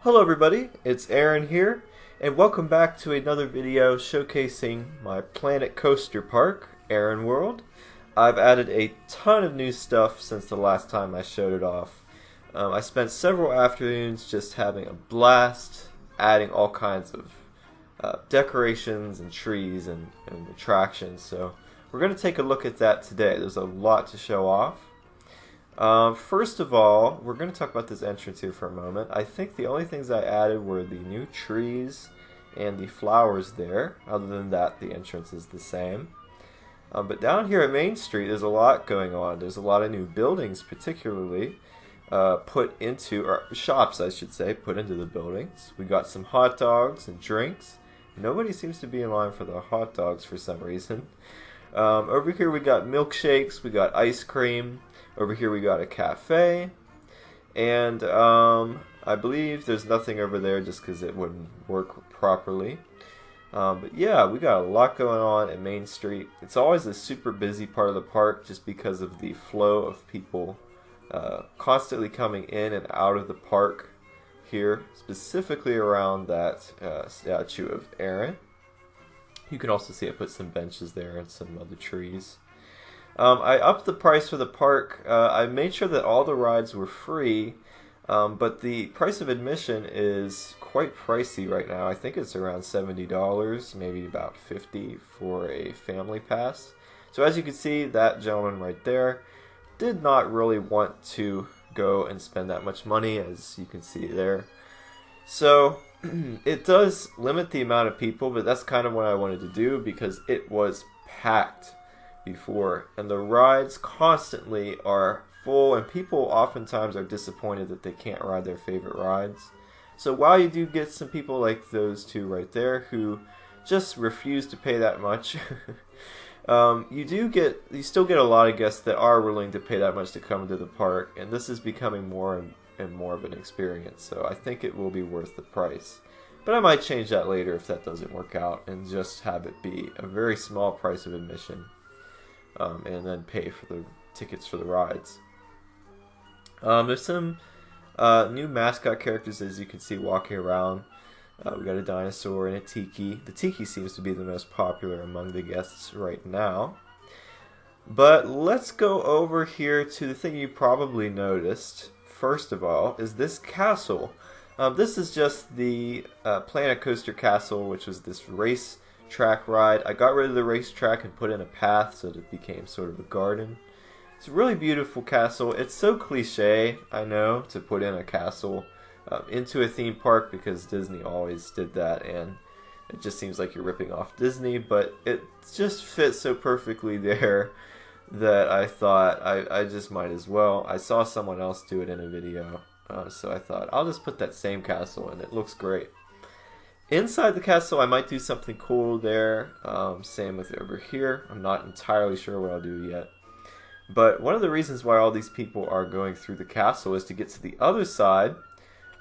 Hello everybody, it's Aaron here, and welcome back to another video showcasing my Planet Coaster Park, Aaron World. I've added a ton of new stuff since the last time I showed it off. I spent several afternoons just having a blast, adding all kinds of decorations and trees and attractions, so we're going to take a look at that today. There's a lot to show off. First of all, we're going to talk about this entrance here for a moment. I think the only things I added were the new trees and the flowers there. Other than that, the entrance is the same. But down here at Main Street, there's a lot going on. There's a lot of new buildings, particularly put into, or shops, I should say, put into the buildings. We got some hot dogs and drinks. Nobody seems to be in line for the hot dogs for some reason. Over here we got milkshakes, we got ice cream. Over here we got a cafe, and I believe there's nothing over there just because it wouldn't work properly. But yeah, we got a lot going on at Main Street. It's always a super busy part of the park just because of the flow of people constantly coming in and out of the park here, specifically around that statue of Aaron. You can also see I put some benches there and some other trees. I upped the price for the park. I made sure that all the rides were free, but the price of admission is quite pricey right now. I think it's around $70, maybe about $50 for a family pass. So as you can see, that gentleman right there did not really want to go and spend that much money, as you can see there. So it does limit the amount of people, but that's kind of what I wanted to do because it was packed before, and the rides constantly are full, and people oftentimes are disappointed that they can't ride their favorite rides. So while you do get some people like those two right there who just refuse to pay that much, you still get a lot of guests that are willing to pay that much to come to the park, and this is becoming more and more of an experience. So I think it will be worth the price. But I might change that later if that doesn't work out and just have it be a very small price of admission. And then pay for the tickets for the rides. There's some new mascot characters, as you can see, walking around. We got a dinosaur and a tiki. The tiki seems to be the most popular among the guests right now. But let's go over here to the thing you probably noticed. First of all, is this castle. This is just the Planet Coaster Castle, which was this race track ride. I got rid of the racetrack and put in a path so that it became sort of a garden. It's a really beautiful castle. It's so cliche, I know, to put in a castle into a theme park because Disney always did that, and it just seems like you're ripping off Disney, but it just fits so perfectly there that I thought I just might as well. I saw someone else do it in a video, so I thought I'll just put that same castle in. It looks great. Inside the castle, I might do something cool there. Same with over here. I'm not entirely sure what I'll do yet. But one of the reasons why all these people are going through the castle is to get to the other side,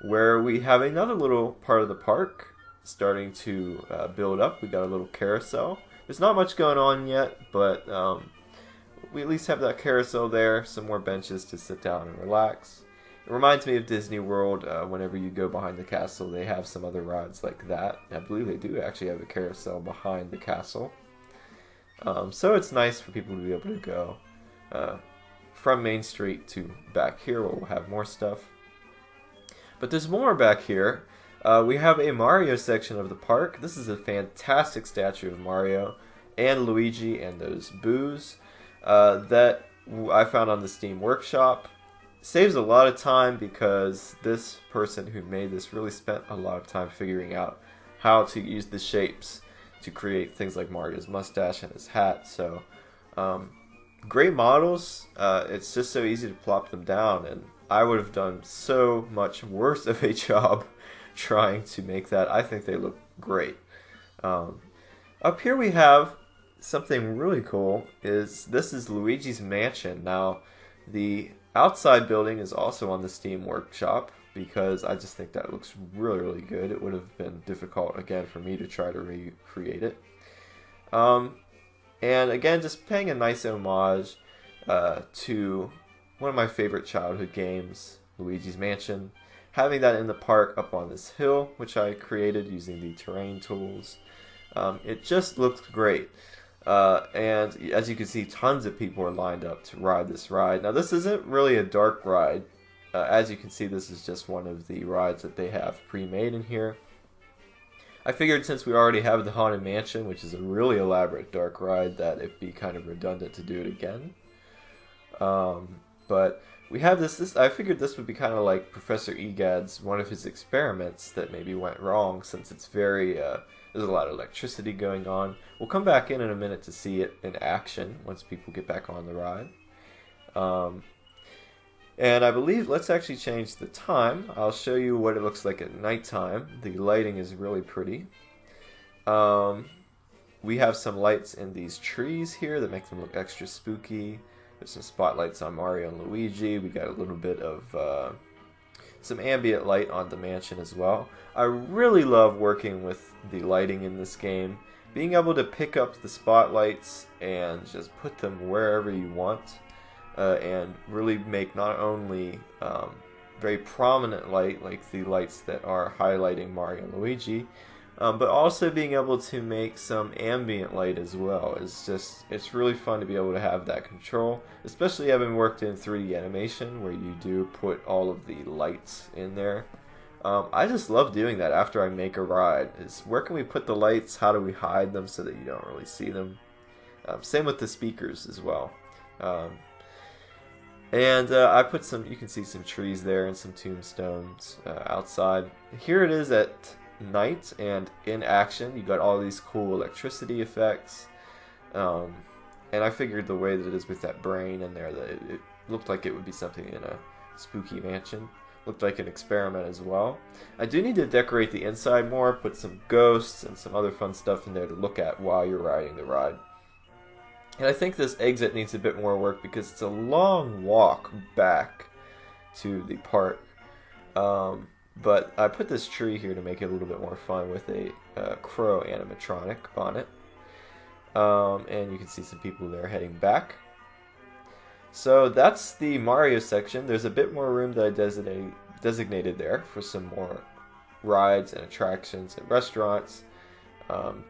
where we have another little part of the park starting to build up. We got a little carousel. There's not much going on yet, but we at least have that carousel there. Some more benches to sit down and relax. It reminds me of Disney World. Whenever you go behind the castle, they have some other rides like that. I believe they do actually have a carousel behind the castle. So it's nice for people to be able to go from Main Street to back here where we'll have more stuff. But there's more back here. We have a Mario section of the park. This is a fantastic statue of Mario and Luigi and those boos that I found on the Steam Workshop. Saves a lot of time because this person who made this really spent a lot of time figuring out how to use the shapes to create things like Mario's mustache and his hat. So great models. It's just so easy to plop them down, and I would have done so much worse of a job trying to make that. I think they look great. Up here we have something really cool. This is Luigi's Mansion. Now the outside building is also on the Steam Workshop because I just think that looks really good. It would have been difficult again for me to try to recreate it. And again, just paying a nice homage to one of my favorite childhood games, Luigi's Mansion. having that in the park up on this hill, which I created using the terrain tools, it just looked great. And as you can see, tons of people are lined up to ride this ride. Now, this isn't really a dark ride. As you can see, this is just one of the rides that they have pre-made in here. I figured since we already have the Haunted Mansion, which is a really elaborate dark ride, that it'd be kind of redundant to do it again. But we have this. I figured this would be kind of like Professor Egad's, one of his experiments that maybe went wrong, since it's very, there's a lot of electricity going on. We'll come back in a minute to see it in action once people get back on the ride. And I believe, let's actually change the time. I'll show you what it looks like at nighttime. The lighting is really pretty. We have some lights in these trees here that make them look extra spooky. There's some spotlights on Mario and Luigi. We got a little bit of some ambient light on the mansion as well. I really love working with the lighting in this game. Being able to pick up the spotlights and just put them wherever you want. And really make not only very prominent light, like the lights that are highlighting Mario and Luigi, but also being able to make some ambient light as well. It's really fun to be able to have that control, especially having worked in 3D animation where you do put all of the lights in there. I just love doing that after I make a ride. Where can we put the lights? How do we hide them so that you don't really see them? Same with the speakers as well. And I put some, you can see some trees there and some tombstones outside. Here it is at night and in action. You got all these cool electricity effects. And I figured the way that it is with that brain in there, that it looked like it would be something in a spooky mansion. Looked like an experiment as well. I do need to decorate the inside more, put some ghosts and some other fun stuff in there to look at while you're riding the ride. And I think this exit needs a bit more work because it's a long walk back to the park. But I put this tree here to make it a little bit more fun with a crow animatronic on it. And you can see some people there heading back. So that's the Mario section. There's a bit more room that I designated there for some more rides and attractions and restaurants.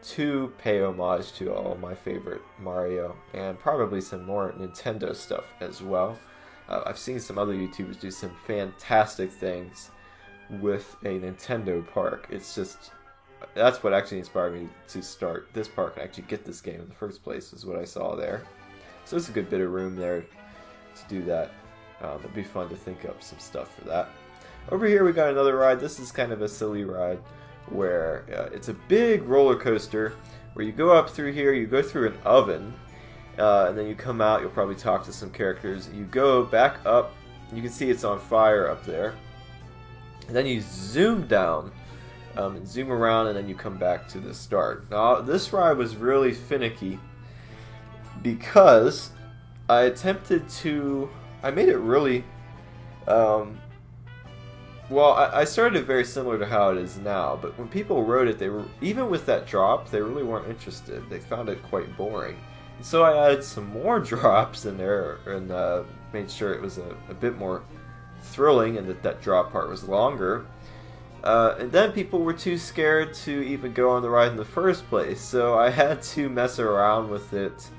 To pay homage to all my favorite Mario, and probably some more Nintendo stuff as well. I've seen some other YouTubers do some fantastic things with a Nintendo park. It's just, that's what actually inspired me to start this park and actually get this game in the first place, is what I saw there. So it's a good bit of room there to do that. It'd be fun to think up some stuff for that. Over here we got another ride. This is kind of a silly ride, where it's a big roller coaster where you go up through here, you go through an oven, and then you come out. You'll probably talk to some characters. You go back up, you can see it's on fire up there, and then you zoom down and zoom around, and then you come back to the start. Now this ride was really finicky because I made it really well, I started it very similar to how it is now, but when people wrote it, even with that drop, they really weren't interested. They found it quite boring. And so I added some more drops in there and made sure it was a bit more thrilling, and that drop part was longer. And then people were too scared to even go on the ride in the first place, so I had to mess around with it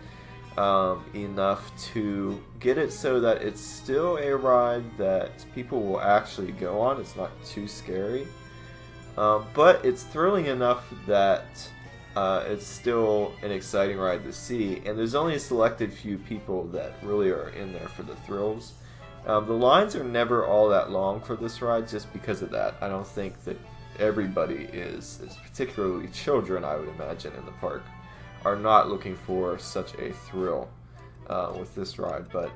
enough to get it so that it's still a ride that people will actually go on. It's not too scary, but it's thrilling enough that it's still an exciting ride to see, and there's only a selected few people that really are in there for the thrills. The lines are never all that long for this ride just because of that. I don't think that everybody is particularly children, I would imagine, in the park, are not looking for such a thrill with this ride, but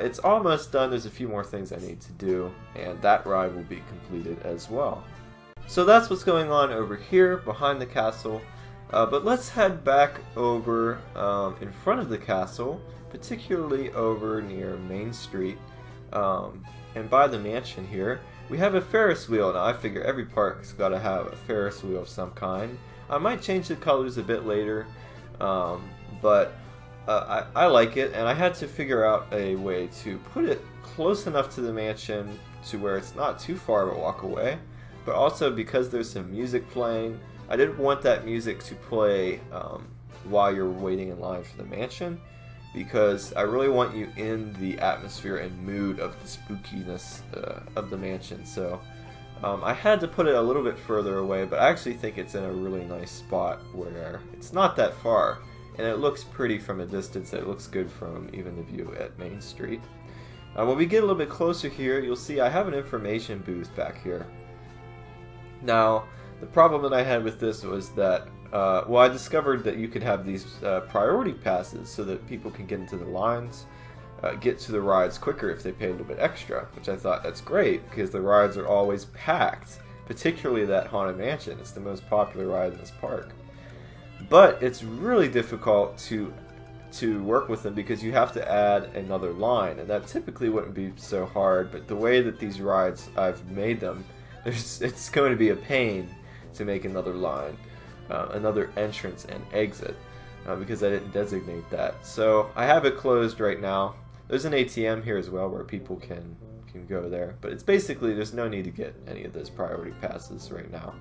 it's almost done. There's a few more things I need to do, and that ride will be completed as well. So that's what's going on over here behind the castle, but let's head back over in front of the castle, particularly over near Main Street, and by the mansion here. We have a Ferris wheel. Now I figure every park's got to have a Ferris wheel of some kind. I might change the colors a bit later, but I like it, and I had to figure out a way to put it close enough to the mansion to where it's not too far of a walk away, but also because there's some music playing, I didn't want that music to play while you're waiting in line for the mansion, because I really want you in the atmosphere and mood of the spookiness of the mansion. So I had to put it a little bit further away, but I actually think it's in a really nice spot where it's not that far, and it looks pretty from a distance. It looks good from even the view at Main Street. When we get a little bit closer here, you'll see I have an information booth back here. Now, the problem that I had with this was that, well, I discovered that you could have these priority passes so that people can get into the lines, get to the rides quicker if they pay a little bit extra, which I thought that's great because the rides are always packed, particularly that Haunted Mansion. It's the most popular ride in this park. But it's really difficult to work with them because you have to add another line, and that typically wouldn't be so hard, but the way that these rides, I've made them, it's going to be a pain to make another line, another entrance and exit, because I didn't designate that. So I have it closed right now. There's an ATM here as well where people can go there, but it's basically there's no need to get any of those priority passes right now,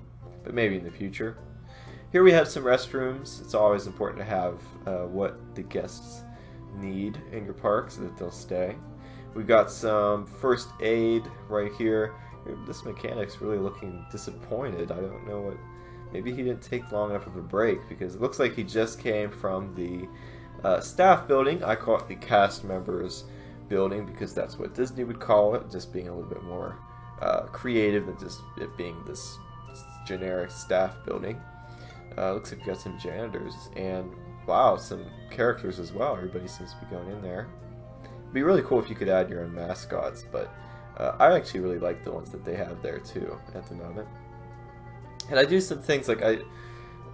but maybe in the future. Here we have some restrooms. It's always important to have what the guests need in your park so that they'll stay. We've got some first aid right here. This mechanic's really looking disappointed. I don't know what... Maybe he didn't take long enough of a break because it looks like he just came from the staff building. I call it the cast members building because that's what Disney would call it, just being a little bit more creative than just it being this generic staff building. Looks like we've got some janitors and, wow, some characters as well. Everybody seems to be going in there. It'd be really cool if you could add your own mascots, but I actually really like the ones that they have there too at the moment. And I do some things like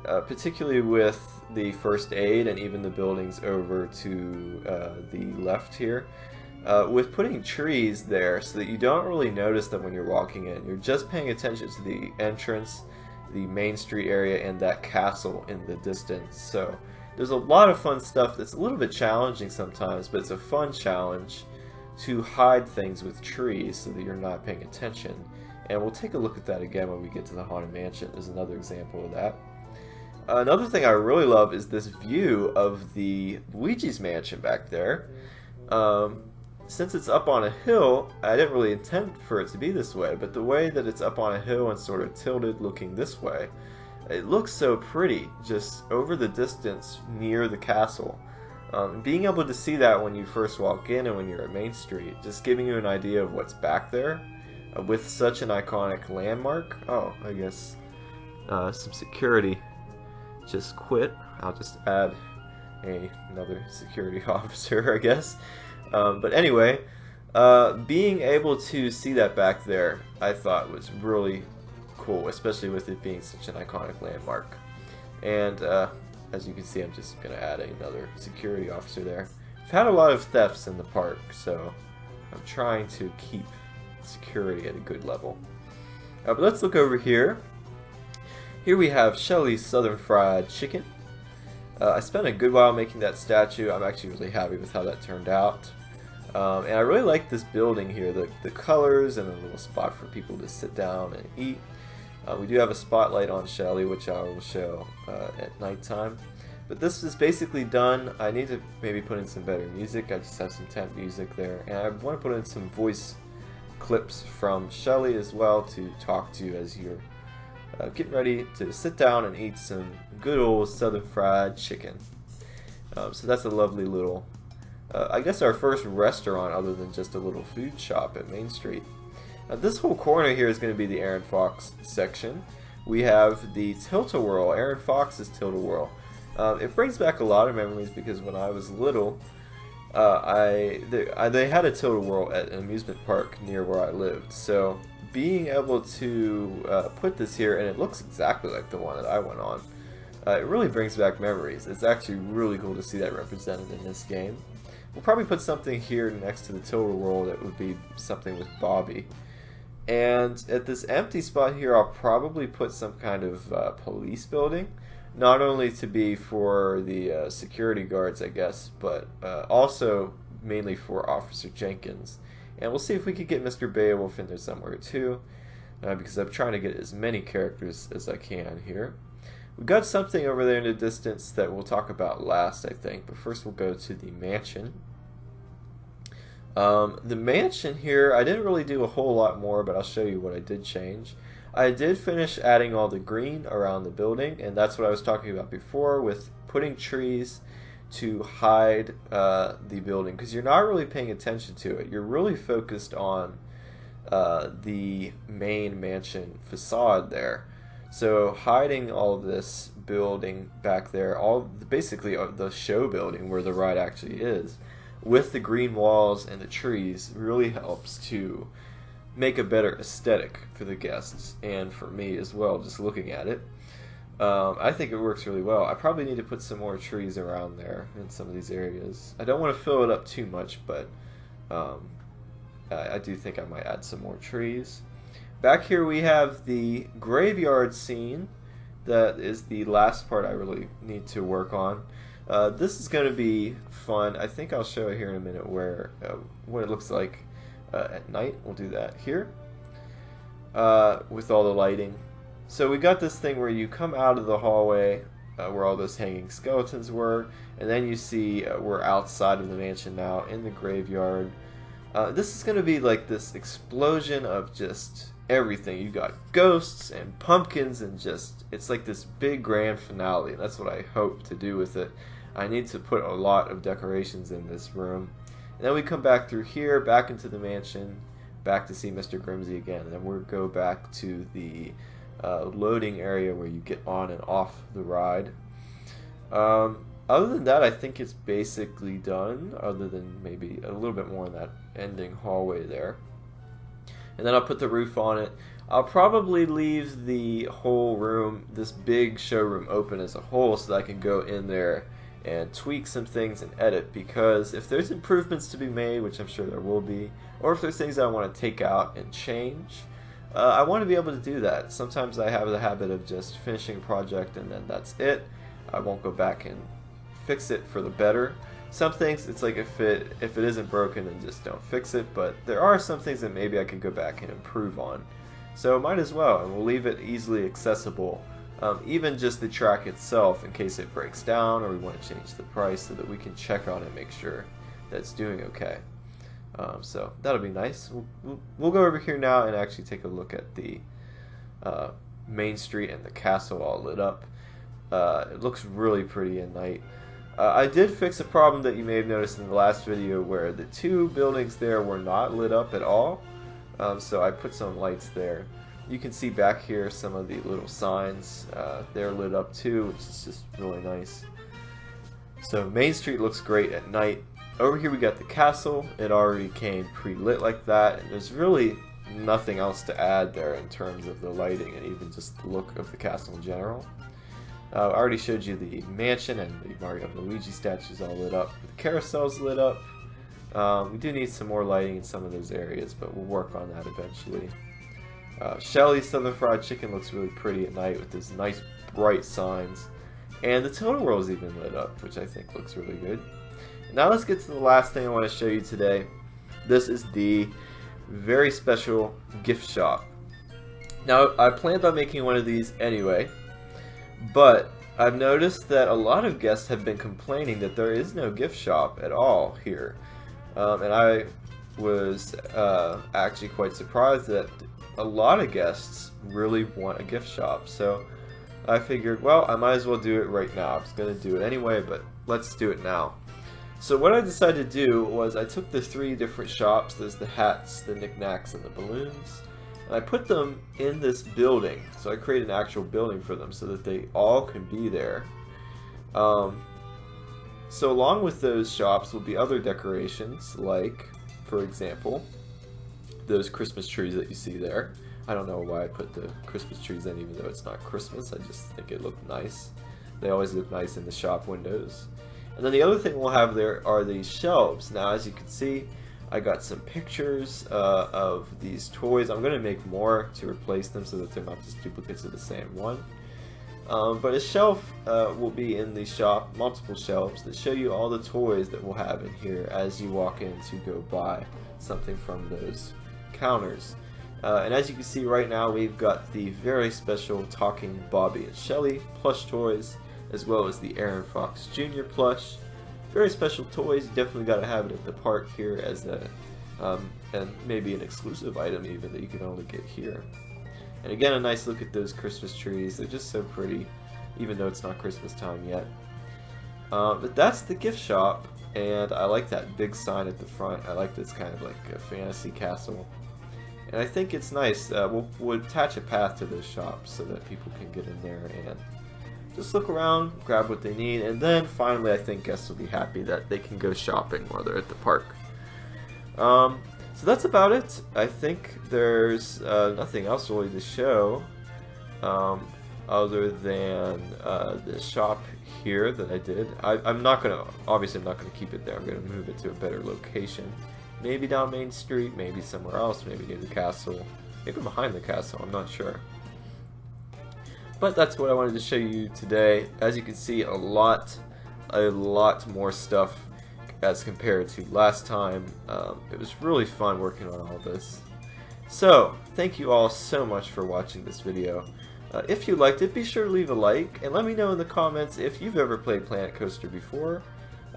particularly with the first aid and even the buildings over to the left here, with putting trees there so that you don't really notice them when you're walking in. You're just paying attention to the entrance, the Main Street area, and that castle in the distance. So there's a lot of fun stuff that's a little bit challenging sometimes, but it's a fun challenge to hide things with trees so that you're not paying attention. And we'll take a look at that again when we get to the Haunted Mansion. There's another example of that. Another thing I really love is this view of the Luigis Mansion back there. Since it's up on a hill, I didn't really intend for it to be this way, but the way that it's up on a hill and sort of tilted looking this way, it looks so pretty just over the distance near the castle. Being able to see that when you first walk in and when you're at Main Street, just giving you an idea of what's back there with such an iconic landmark. Oh, I guess some security just quit. I'll just add another security officer, I guess. But anyway, being able to see that back there, I thought was really cool, especially with it being such an iconic landmark. And as you can see, I'm just going to add another security officer there. I've had a lot of thefts in the park, so I'm trying to keep security at a good level. But let's look over here. Here we have Shelleys Southern Fried Chicken. I spent a good while making that statue. I'm actually really happy with how that turned out. And I really like this building here, the colors and a little spot for people to sit down and eat. We do have a spotlight on Shelley, which I will show at nighttime. But this is basically done. I need to maybe put in some better music. I just have some temp music there. And I want to put in some voice clips from Shelley as well to talk to you as you're getting ready to sit down and eat some good old Southern Fried Chicken. So that's a lovely little, I guess our first restaurant other than just a little food shop at Main Street. This whole corner here is going to be the Aaron Fox section. We have the Tilt-A-Whirl, Aaron Fox's Tilt-A-Whirl. It brings back a lot of memories because when I was little, they had a Tilt-A-Whirl at an amusement park near where I lived. So being able to put this here, and it looks exactly like the one that I went on, it really brings back memories. It's actually really cool to see that represented in this game. We'll probably put something here next to the Tilt-A-Whirl that would be something with Bobby. And at this empty spot here, I'll probably put some kind of police building. not only to be for the security guards, I guess, but also mainly for Officer Jenkins. And we'll see if we could get Mr. Beowulf in there somewhere too, because I'm trying to get as many characters as I can here. We've got something over there in the distance that we'll talk about last, I think, but first we'll go to the mansion. The mansion here, I didn't really do a whole lot more, but I'll show you what I did change. I did finish adding all the green around the building, and that's what I was talking about before with putting trees to hide the building, because you're not really paying attention to it. You're really focused on the main mansion facade there. So hiding all of this building back there, basically the show building where the ride actually is, with the green walls and the trees really helps to make a better aesthetic for the guests and for me as well, just looking at it. I think it works really well. I probably need to put some more trees around there in some of these areas. I don't want to fill it up too much, but I do think I might add some more trees. Back here we have the graveyard scene. That is the last part I really need to work on. This is going to be fun. I think I'll show you here in a minute what it looks like at night. We'll do that here with all the lighting. So we got this thing where you come out of the hallway where all those hanging skeletons were, and then you see we're outside of the mansion now in the graveyard. This is going to be like this explosion of just everything. You got ghosts and pumpkins and just, it's like this big grand finale. That's what I hope to do with it. I need to put a lot of decorations in this room. And then we come back through here, back into the mansion, back to see Mr. Grimsey again. And then we'll go back to the loading area where you get on and off the ride. Other than that, I think it's basically done, other than maybe a little bit more in that ending hallway there. And then I'll put the roof on it. I'll probably leave the whole room, this big showroom, open as a whole so that I can go in there and tweak some things and edit, because if there's improvements to be made, which I'm sure there will be, or if there's things I want to take out and change, I want to be able to do that. Sometimes I have the habit of just finishing a project and then that's it. I won't go back and fix it for the better. Some things, it's like if it isn't broken, then just don't fix it, but there are some things that maybe I can go back and improve on. So might as well, and we'll leave it easily accessible, even just the track itself in case it breaks down or we want to change the price so that we can check on it and make sure that it's doing okay. So that'll be nice. We'll go over here now and actually take a look at the main street and the castle all lit up. It looks really pretty at night. I did fix a problem that you may have noticed in the last video where the two buildings there were not lit up at all. So I put some lights there. You can see back here some of the little signs. They're lit up too, which is just really nice. So Main Street looks great at night. Over here we got the castle. It already came pre-lit like that, and there's really nothing else to add there in terms of the lighting and even just the look of the castle in general. I already showed you the mansion and the Mario and Luigi statues all lit up. The carousel's lit up. We do need some more lighting in some of those areas, but we'll work on that eventually. Shelleys Southern Fried Chicken looks really pretty at night with these nice bright signs. And the Total World is even lit up, which I think looks really good. Now let's get to the last thing I want to show you today. This is the very special gift shop. Now, I planned on making one of these anyway, but I've noticed that a lot of guests have been complaining that there is no gift shop at all here. And I was actually quite surprised that a lot of guests really want a gift shop. So I figured, well, I might as well do it right now. I was going to do it anyway, but let's do it now. So what I decided to do was I took the three different shops, there's the hats, the knickknacks, and the balloons, and I put them in this building. So I created an actual building for them so that they all can be there. So along with those shops will be other decorations, like, for example, those Christmas trees that you see there. I don't know why I put the Christmas trees in even though it's not Christmas, I just think it looked nice. They always look nice in the shop windows. And then the other thing we'll have there are these shelves. Now, as you can see, I got some pictures of these toys. I'm going to make more to replace them so that they're not just duplicates of the same one. But a shelf will be in the shop, multiple shelves that show you all the toys that we'll have in here as you walk in to go buy something from those counters. And as you can see right now, we've got the very special talking Bobby and Shelley plush toys, as well as the Aaron Fox Jr. plush. Very special toys. You definitely got to have it at the park here as a and maybe an exclusive item even that you can only get here. And again, a nice look at those Christmas trees. They're just so pretty, even though it's not Christmas time yet. But that's the gift shop, and I like that big sign at the front. I like this kind of like a fantasy castle. And I think it's nice. We'll attach a path to those shops so that people can get in there and just look around, grab what they need, and then finally I think guests will be happy that they can go shopping while they're at the park. So that's about it. I think there's nothing else really to show other than the shop here that I did. I'm not gonna keep it there. I'm gonna move it to a better location. Maybe down Main Street, maybe somewhere else, maybe near the castle, maybe behind the castle, I'm not sure. But that's what I wanted to show you today. As you can see, a lot more stuff as compared to last time. It was really fun working on all this. So, thank you all so much for watching this video. If you liked it, be sure to leave a like, and let me know in the comments if you've ever played Planet Coaster before.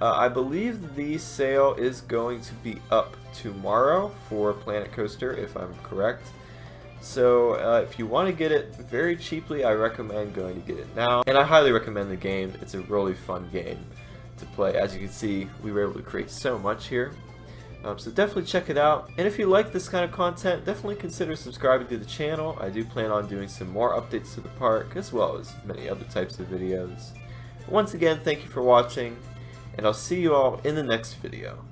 I believe the sale is going to be up tomorrow for Planet Coaster, if I'm correct. So if you want to get it very cheaply, I recommend going to get it now. And I highly recommend the game. It's a really fun game to play. As you can see, we were able to create so much here. So definitely check it out. And if you like this kind of content, definitely consider subscribing to the channel. I do plan on doing some more updates to the park, as well as many other types of videos. Once again, thank you for watching, and I'll see you all in the next video.